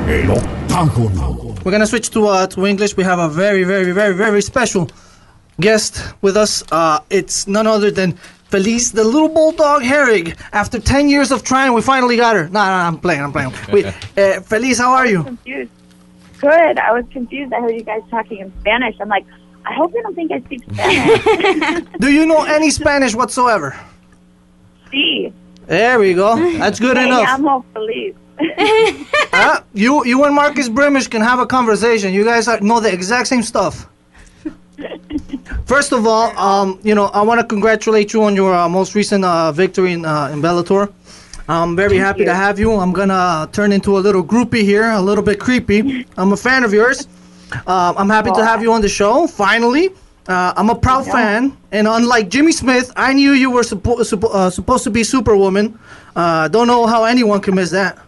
El Octagono. We're gonna switch to English. We have a very special guest with us. It's none other than Felice, the little bulldog Herrig. After 10 years of trying, we finally got her. No, I'm playing. Wait, Felice, how are you? Confused. Good. I was confused. I heard you guys talking in Spanish. I'm like, I hope you don't think I speak Spanish. Do you know any Spanish whatsoever? Sí. There we go. That's good Me enough. llamo Feliz. You and Marcus Brimish can have a conversation. You guys know the exact same stuff. First of all, I want to congratulate you on your most recent victory in Bellator. I'm very happy to have you. I'm gonna turn into a little groupie here, a little bit creepy. I'm a fan of yours. I'm happy to have you on the show. Finally, I'm a proud fan, and unlike Jimmy Smith, I knew you were supposed to be Superwoman. Don't know how anyone can miss that.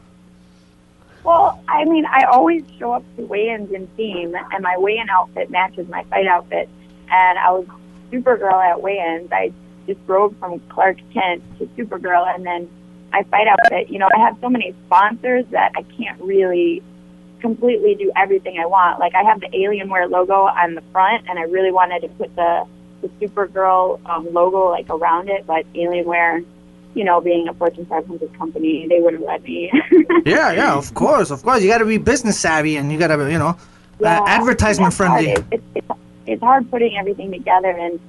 Well, I mean, I always show up to weigh-ins in team, and my weigh-in outfit matches my fight outfit. And I was Supergirl at weigh-ins. I just rode from Clark Kent to Supergirl, and then my fight outfit. You know, I have so many sponsors that I can't really completely do everything I want. Like, I have the Alienware logo on the front, and I really wanted to put the Supergirl logo, like, around it, but Alienware, you know, being a Fortune 500 company, they wouldn't let me. Yeah, of course. You got to be business savvy, and you got to, advertisement friendly. It's hard putting everything together and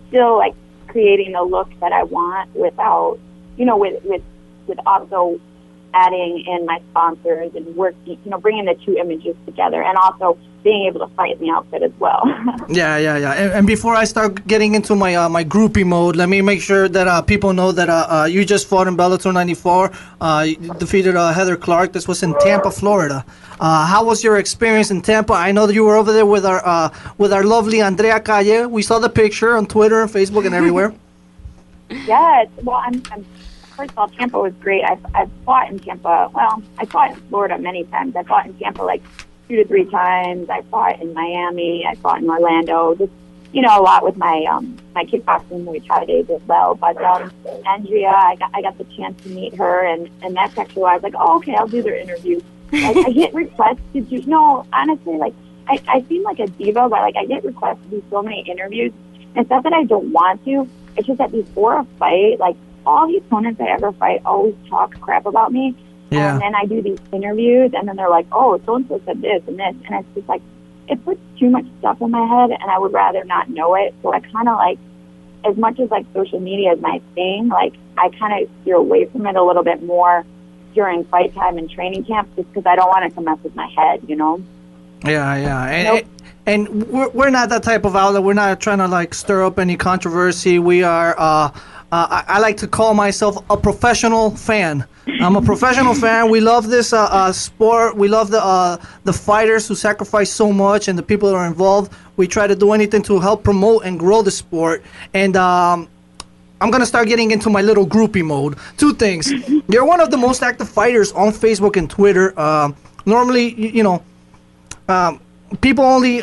still, like, creating the look that I want without, with also adding in my sponsors and working, bringing the two images together, and also being able to fight in the outfit as well. Yeah. And before I start getting into my groupie mode, let me make sure that people know that you just fought in Bellator 94. You defeated Heather Clark. This was in Tampa, Florida. How was your experience in Tampa? I know that you were over there with our lovely Andrea Calle. We saw the picture on Twitter and Facebook and everywhere. Yes. Well, I'm first of all, Tampa was great. I've fought in Tampa. Well, I fought in Florida many times. I fought in Tampa like 2 to 3 times. I fought in Miami. I fought in Orlando. Just, a lot with my my kickboxing Muay Thai days as well. But Andrea, I got the chance to meet her, and that's actually why I was like, oh, okay, I'll do their interview. Like, I get requests to do. No, honestly, like I seem like a diva, but like I get requests to do so many interviews. And it's not that I don't want to. It's just that before a fight, like, all the opponents I ever fight always talk crap about me. Yeah. And then I do these interviews, and then they're like, oh, so-and-so said this and this. And it's just like, it puts too much stuff in my head, and I would rather not know it. So I kind of like, as much as like social media is my thing, like I kind of steer away from it a little bit more during fight time and training camp, just because I don't want it to mess with my head, Yeah. And we're not that type of outlet. We're not trying to like stir up any controversy. We are... I like to call myself a professional fan. I'm a professional fan. We love this sport. We love the fighters who sacrifice so much and the people that are involved. We try to do anything to help promote and grow the sport. And I'm going to start getting into my little groupie mode. 2 things. You're one of the most active fighters on Facebook and Twitter. Normally, people only,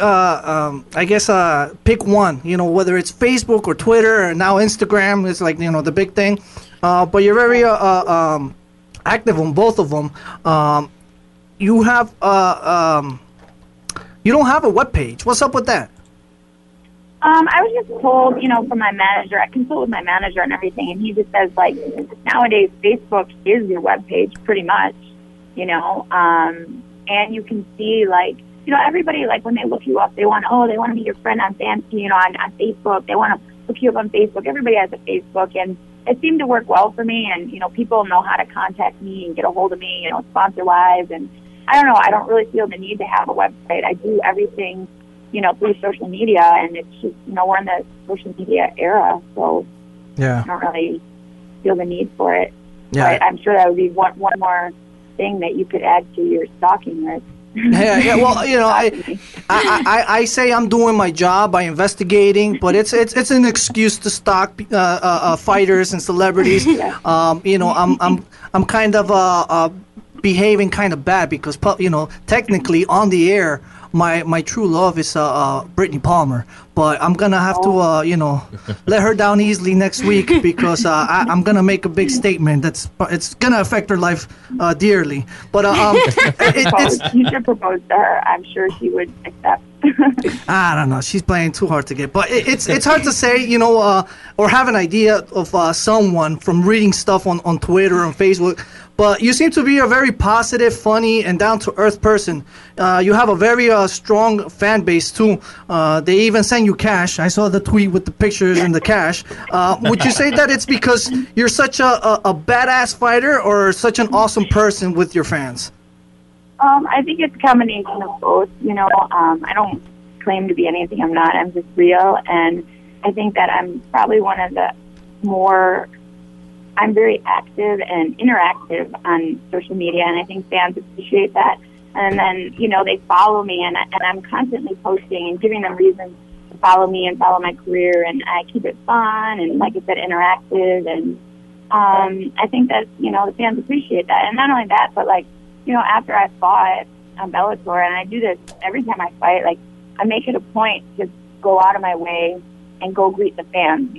pick one, whether it's Facebook or Twitter or now Instagram is like, the big thing. But you're very active on both of them. You have, you don't have a webpage. What's up with that? I was just told, from my manager, I consult with my manager and everything, and he just says, like, nowadays Facebook is your webpage pretty much, and you can see, like, everybody, like, when they look you up, they want to be your friend on on Facebook. They want to look you up on Facebook. Everybody has a Facebook, and it seemed to work well for me. And, people know how to contact me and get a hold of me, sponsor-wise. And I don't know. I don't really feel the need to have a website. I do everything, through social media, and it's just, we're in the social media era, so yeah, I don't really feel the need for it. Yeah. But I'm sure that would be one more thing that you could add to your stalking list. Yeah. Well, I say I'm doing my job by investigating, but it's an excuse to stalk fighters and celebrities. Yeah. I'm kind of behaving kind of bad because technically on the air my true love is Brittany Palmer, but I'm gonna have to let her down easily next week because I'm gonna make a big statement it's gonna affect her life dearly. But you should propose to her. I'm sure she would accept. I don't know. She's playing too hard to get. But it's hard to say, or have an idea of someone from reading stuff on Twitter and Facebook. But you seem to be a very positive, funny, and down-to-earth person. You have a very strong fan base, too. They even send you cash. I saw the tweet with the pictures and the cash. Would you say that it's because you're such a badass fighter or such an awesome person with your fans? I think it's a combination of both. I don't claim to be anything I'm not. I'm just real, and I think that I'm probably one of the more. I'm very active and interactive on social media, and I think fans appreciate that. And then they follow me, and I'm constantly posting and giving them reasons to follow me and follow my career. And I keep it fun and, like I said, interactive. And I think that the fans appreciate that. And not only that, but after I fought on Bellator, and I do this every time I fight, I make it a point to go out of my way and go greet the fans,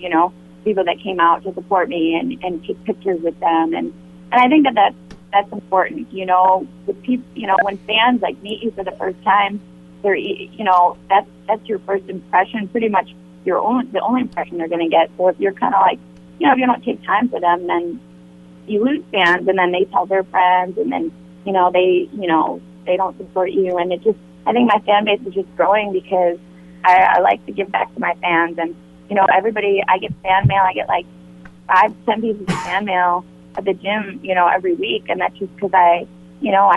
people that came out to support me and take pictures with them. And I think that's important, with people, when fans meet you for the first time, they're, that's your first impression, pretty much the only impression they're going to get. So if you're kind of if you don't take time for them, then you lose fans, and then they tell their friends, and then they don't support you. And I think my fan base is just growing because I like to give back to my fans. And, everybody, I get fan mail. I get 5-10 pieces of fan mail at the gym, every week. And that's just because I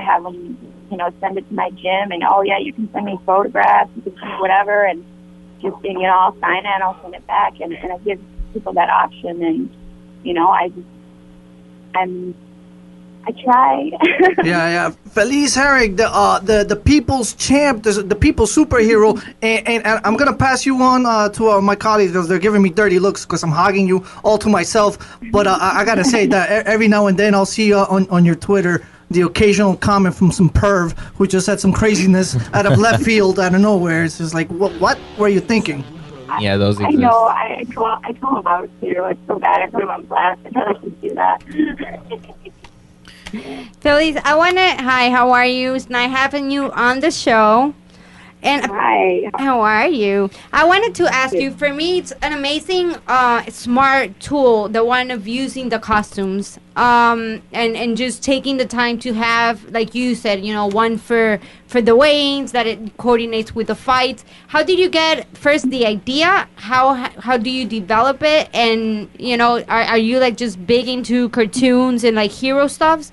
have them, send it to my gym. And, oh, yeah, you can send me photographs. You can send me whatever. And just, I'll sign it and I'll send it back. And I give people that option. And, I try. yeah. Felice Herrig, the people's champ, the people's superhero, and I'm gonna pass you on to my colleagues because they're giving me dirty looks because I'm hogging you all to myself. But I gotta say that every now and then I'll see on your Twitter the occasional comment from some perv who just said some craziness out of left field, out of nowhere. It's just like, what were you thinking? Yeah, those exist. I know. I told him I was too. It's so bad. I put him on blast. I thought I should do that. Felice, hi, how are you? It's nice having you on the show. And hi. How are you? I wanted to ask you, for me, it's an amazing, smart tool, the one of using the costumes, and just taking the time to have, like you said, one for the weigh-ins, that it coordinates with the fights. How did you get, first, the idea? How do you develop it? And, are you, just big into cartoons and, hero stuffs?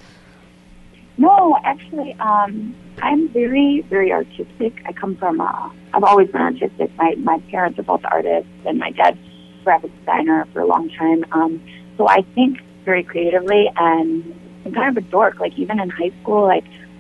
No, actually, I'm very, very artistic. I come from, I've always been artistic. My parents are both artists, and my dad's a graphic designer for a long time. So I think very creatively, and I'm kind of a dork. Even in high school,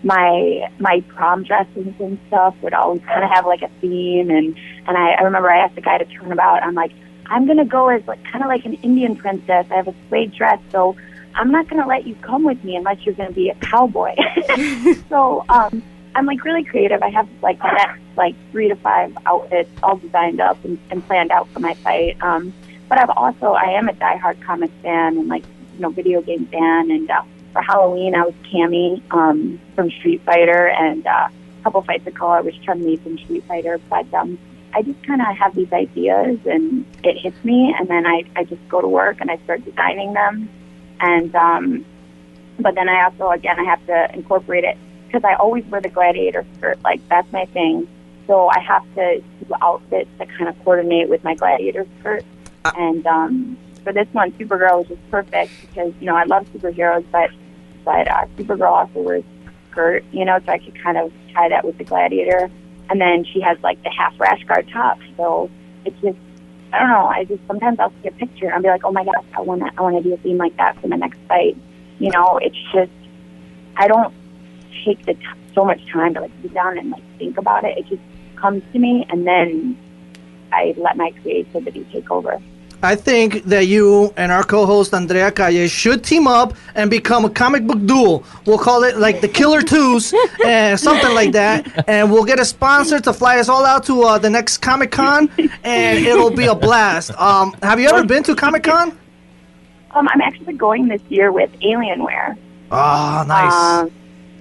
my prom dresses and stuff would always kind of have a theme. And I remember I asked a guy to turn about. I'm like, I'm going to go as kind of like an Indian princess. I have a suede dress, so I'm not going to let you come with me unless you're going to be a cowboy. So I'm really creative. I have the next 3 to 5 outfits all designed up and planned out for my fight. But I am a diehard comic fan and video game fan. And for Halloween, I was Cammy from Street Fighter, and a couple fights ago I was Chun-Li from Street Fighter. But I just kind of have these ideas, and it hits me, and then I just go to work and I start designing them. And but then I also, again, I have to incorporate it because I always wear the gladiator skirt. That's my thing. So I have to do outfits that kind of coordinate with my gladiator skirt. And for this one, Supergirl is just perfect because, I love superheroes, but Supergirl also wears a skirt, so I could kind of tie that with the gladiator. And then she has the half rash guard top. So it's just, I don't know. Sometimes I'll see a picture and I'll be like, oh my gosh, I want to do a theme like that for my next fight. It's just, I don't take so much time to sit down and think about it. It just comes to me, and then I let my creativity take over. I think that you and our co-host Andrea Calle should team up and become a comic book duo. We'll call it like the Killer Twos, something like that. And we'll get a sponsor to fly us all out to the next Comic Con, and it'll be a blast. Have you ever been to Comic Con? I'm actually going this year with Alienware. Oh, nice.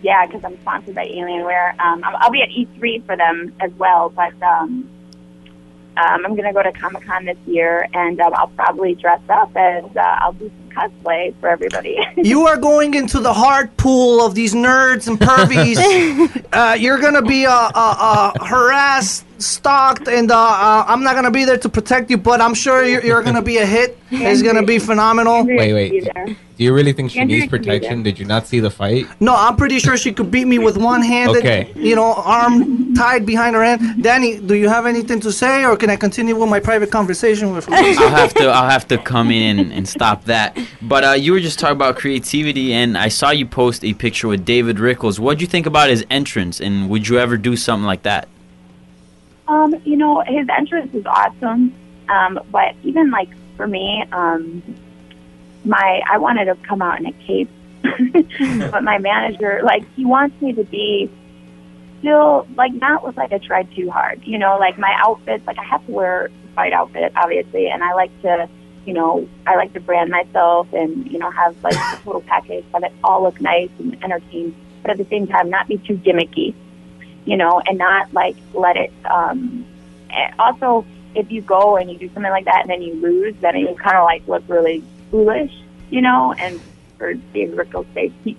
Yeah, because I'm sponsored by Alienware. I'll be at E3 for them as well, but I'm going to go to Comic-Con this year, and I'll probably dress up as I'll do some cosplay for everybody. You are going into the hard pool of these nerds and pervies. You're going to be harassed, stalked, and I'm not going to be there to protect you, but I'm sure you're going to be a hit. It's going to be phenomenal. Wait. Do you really think she needs protection? Did you not see the fight? No, I'm pretty sure she could beat me with one-handed, arm tied behind her hand. Danny, do you have anything to say, or can I continue with my private conversation with Felice? I'll have to come in and stop that. But you were just talking about creativity, and I saw you post a picture with David Rickles. What do you think about his entrance, and would you ever do something like that? His entrance is awesome, but even like for me, I wanted to come out in a cape, but my manager, he wants me to be still, not look like I tried too hard. Like my outfits, I have to wear a fight outfit, obviously, and I like to, brand myself and, have, the total package, have it all look nice and entertaining, but at the same time, not be too gimmicky, and not, let it, also, if you go and you do something like that and then you lose, then you kind of, look really foolish, and for David Rickles' sake, he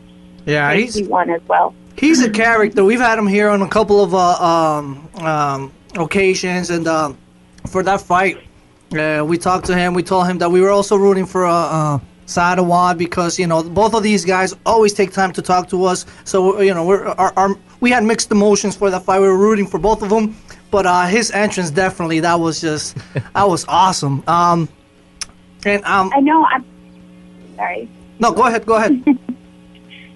won as well. He's a character. We've had him here on a couple of occasions, and for that fight, we talked to him. We told him that we were also rooting for Sadawad because both of these guys always take time to talk to us. So we had mixed emotions for that fight. We were rooting for both of them, but his entrance definitely that was awesome. I know. I'm sorry. No, go ahead.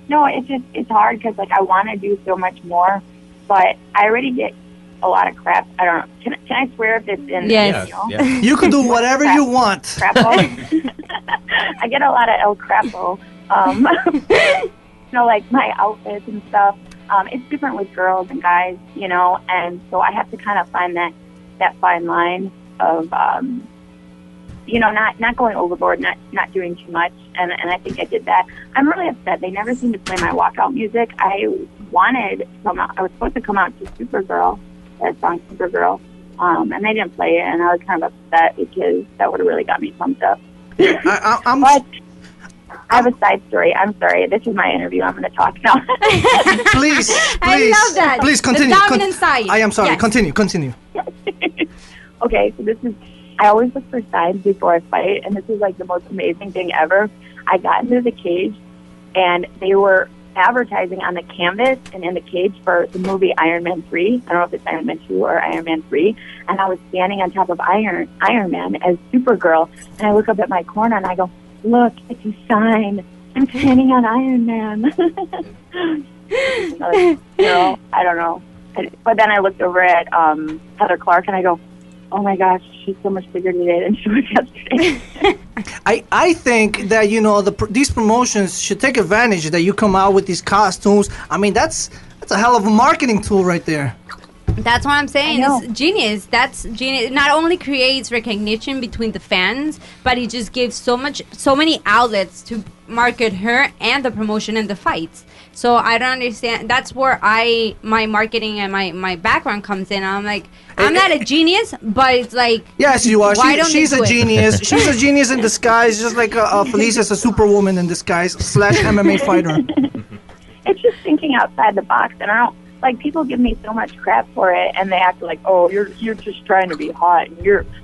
No, it's hard because I want to do so much more, but I already get a lot of crap. I don't know. Can I swear if it's in? Yes. You can do whatever you want. Crappo. I get a lot of El Crapo. My outfits and stuff. It's different with girls and guys, and so I have to kind of find that fine line of not going overboard, not doing too much, and I think I did that. I'm really upset. They never seem to play my walkout music. I was supposed to come out to Supergirl, that song Supergirl, and they didn't play it, and I was kind of upset because that would have really got me pumped up. But I have a side story. I'm sorry. This is my interview. I'm going to talk now. Please. I love that. Please continue. The dominant side. I am sorry. Yes. Continue. Okay, so I always look for signs before I fight, and this is the most amazing thing ever. I got into the cage, and they were advertising on the canvas and in the cage for the movie Iron Man 3. I don't know if it's Iron Man 2 or Iron Man 3. And I was standing on top of Iron Man as Supergirl, and I look up at my corner, and I go, look, it's a sign. I'm standing on Iron Man. I don't know. But then I looked over at Heather Clark, and I go, oh my gosh, she's so much bigger today than she was yesterday. I think that these promotions should take advantage that you come out with these costumes. I mean, that's a hell of a marketing tool right there. That's what I'm saying. It's genius. That's genius. It not only creates recognition between the fans, but it just gives so many outlets to market her and the promotion and the fights. So I don't understand. That's where my marketing and my background comes in. I'm like, I'm not a genius, but it's like, yes, you are. She's a genius. She's a genius in disguise, just like Felice is a superwoman in disguise / MMA fighter. It's just thinking outside the box, and I don't. People give me so much crap for it, and they act like, oh, you're just trying to be hot, and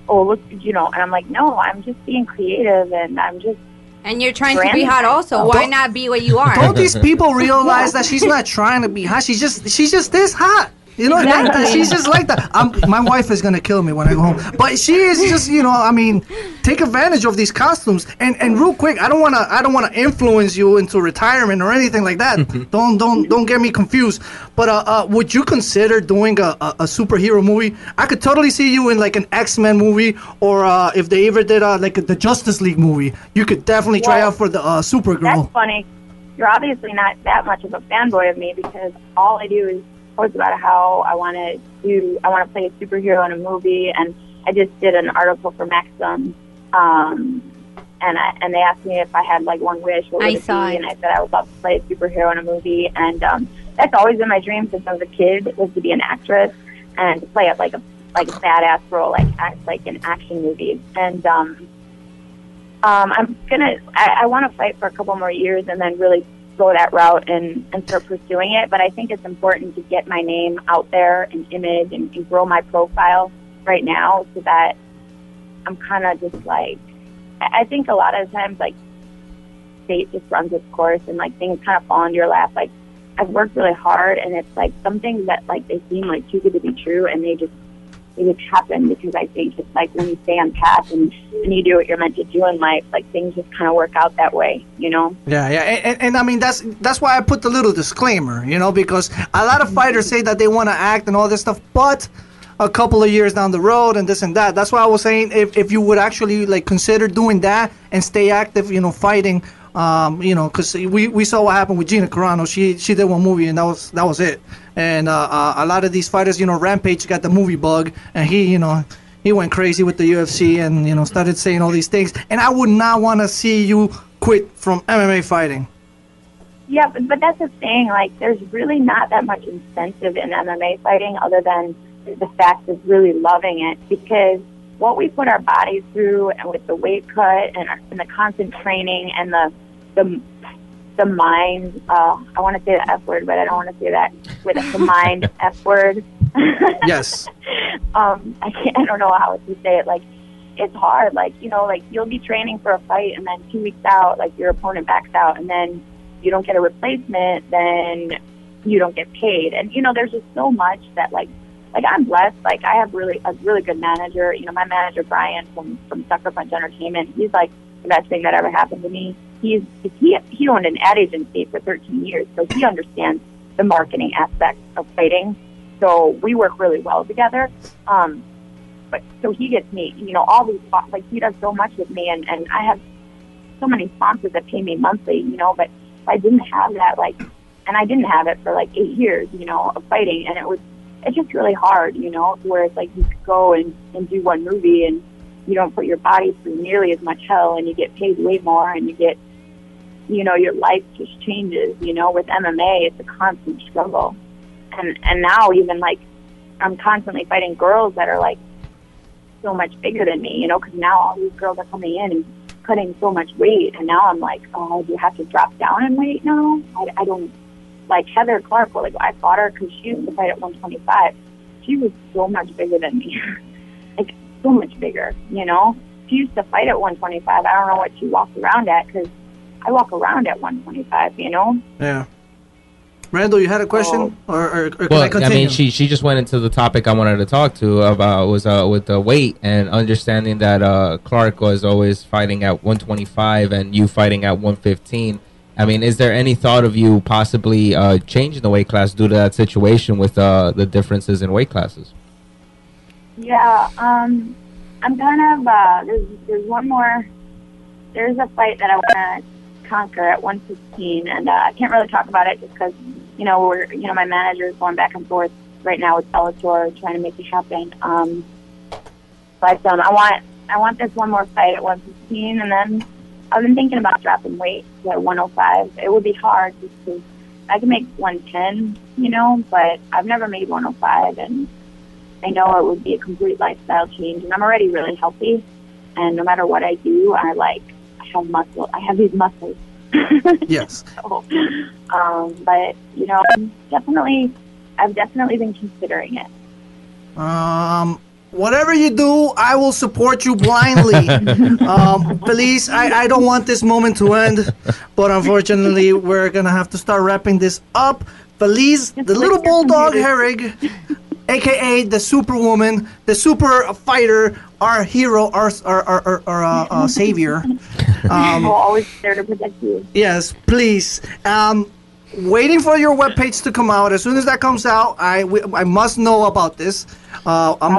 look, and I'm like, no, I'm just being creative, and I'm just. And you're trying to be hot also. Why not be what you are? Don't these people realize that she's not trying to be hot? She's just this hot. You know, she's just like that. My wife is gonna kill me when I go home, but she is just, I mean, take advantage of these costumes. And real quick, I don't wanna influence you into retirement or anything like that. don't get me confused. But would you consider doing a superhero movie? I could totally see you in like an X-Men movie, or if they ever did like the Justice League movie, you could definitely try out for the Supergirl. That's funny. You're obviously not that much of a fanboy of me, because all I do is post about how I want to play a superhero in a movie, and I just did an article for Maxim, and they asked me if I had like one wish, what would it be? And I said I would love to play a superhero in a movie, and that's always been my dream since I was a kid, was to be an actress and to play like a badass role, like in action movies. And I want to fight for a couple more years and then really go that route and start pursuing it. But I think it's important to get my name out there and image and grow my profile right now, so that I'm kind of just like, I think a lot of times like fate just runs its course and like things kind of fall into your lap. Like I've worked really hard, and it's like some things that like they seem like too good to be true, and they just happen, because I think it's like when you stay on path and you do what you're meant to do in life, like things just kind of work out that way, you know? Yeah. And I mean, that's why I put the little disclaimer, because a lot of fighters say that they want to act and all this stuff, but a couple of years down the road and this and that. That's why I was saying if you would actually like consider doing that and stay active, fighting, because we saw what happened with Gina Carano. She did one movie, and that was it. And a lot of these fighters, Rampage got the movie bug, and he went crazy with the UFC and started saying all these things. And I would not want to see you quit from MMA fighting. Yeah, but that's the thing. Like, there's really not that much incentive in MMA fighting, other than the fact of really loving it, because what we put our bodies through, and with the weight cut and the constant training and the mind, I want to say the F word, but I don't want to say that with the mind F word. Yes. I don't know how to say it. Like, it's hard. Like, like you'll be training for a fight, and then 2 weeks out, like your opponent backs out, and then you don't get a replacement, then you don't get paid. And, there's just so much that like I'm blessed. Like, I have a really good manager. My manager, Brian, from Sucker Punch Entertainment, he's like the best thing that ever happened to me. He owned an ad agency for 13 years, so he understands the marketing aspect of fighting. So we work really well together. But so he gets me, all these, like, he does so much with me, and I have so many sponsors that pay me monthly, but if I didn't have that, like, and I didn't have it for like 8 years, of fighting, and it's just really hard, where it's like you could go and do one movie and you don't put your body through nearly as much hell, and you get paid way more, and you get, your life just changes, with MMA, it's a constant struggle. And now even like I'm constantly fighting girls that are like so much bigger than me, because now all these girls are coming in and cutting so much weight, and now I'm like, oh, do you have to drop down in weight now? I don't. Like Heather Clark, like I fought her because she used to fight at 125. She was so much bigger than me, like so much bigger. She used to fight at 125. I don't know what she walked around at, because I walk around at 125. Yeah. Randall, you had a question, or can I continue? I mean, she just went into the topic I wanted to talk to about was with the weight, and understanding that Clark was always fighting at 125 and you fighting at 115. I mean, is there any thought of you possibly changing the weight class due to that situation with the differences in weight classes? Yeah, I'm kind of, there's one more, there's a fight that I want to conquer at 115, and I can't really talk about it just because, my manager is going back and forth right now with Bellator trying to make it happen. But I want this one more fight at 115, and then I've been thinking about dropping weight to 105. It would be hard because I can make 110, but I've never made 105, and I know it would be a complete lifestyle change. And I'm already really healthy, and no matter what I do, I have muscle. I have these muscles. Yes. So, but I've definitely been considering it. Whatever you do, I will support you blindly. Felice, I don't want this moment to end, but unfortunately, we're going to have to start wrapping this up. Felice, the little bulldog Herrig, aka the Superwoman, the super fighter, our hero, our savior. I'm always there to protect you. Yes, please. Waiting for your webpage to come out. As soon as that comes out, I must know about this. I'm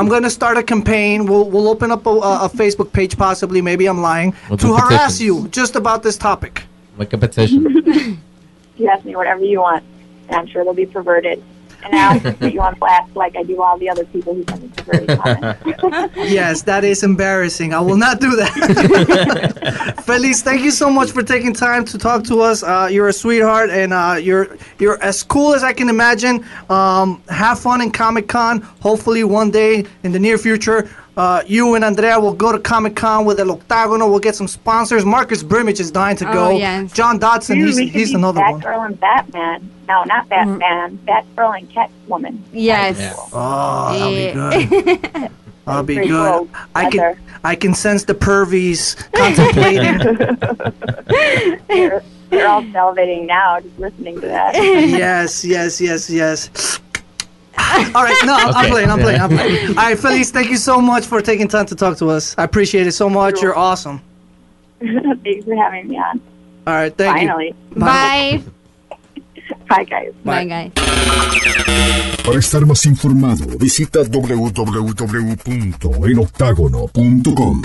gonna start a campaign. We'll open up a Facebook page, possibly. Maybe I'm lying, to harass you just about this topic. Make a petition. You ask me whatever you want, and I'm sure they'll be perverted. And I'll put you on blast like I do all the other people who send me perverted comments. Yes, that is embarrassing. I will not do that. Felice, thank you so much for taking time to talk to us. You're a sweetheart, and you're as cool as I can imagine. Have fun in Comic-Con. Hopefully one day in the near future, you and Andrea will go to Comic-Con with El Octagono. We'll get some sponsors. Marcus Brimage is dying to go. Yes. John Dodson, Dude, he's another one. Batgirl and Batman. No, not Batman. Batgirl and Catwoman. Yes. Yeah. Oh, that'll be good. That'll be Pretty good. cool. Weather. I can sense the pervies contemplating. They're all salivating now just listening to that. Yes. All right, no, I'm playing. All right, Felice, thank you so much for taking time to talk to us. I appreciate it so much. You're awesome. Thanks for having me on. All right, thank Finally. you. Bye. Bye, guys. Bye, guys. Para estar más informado, visita www.eloctagono.com.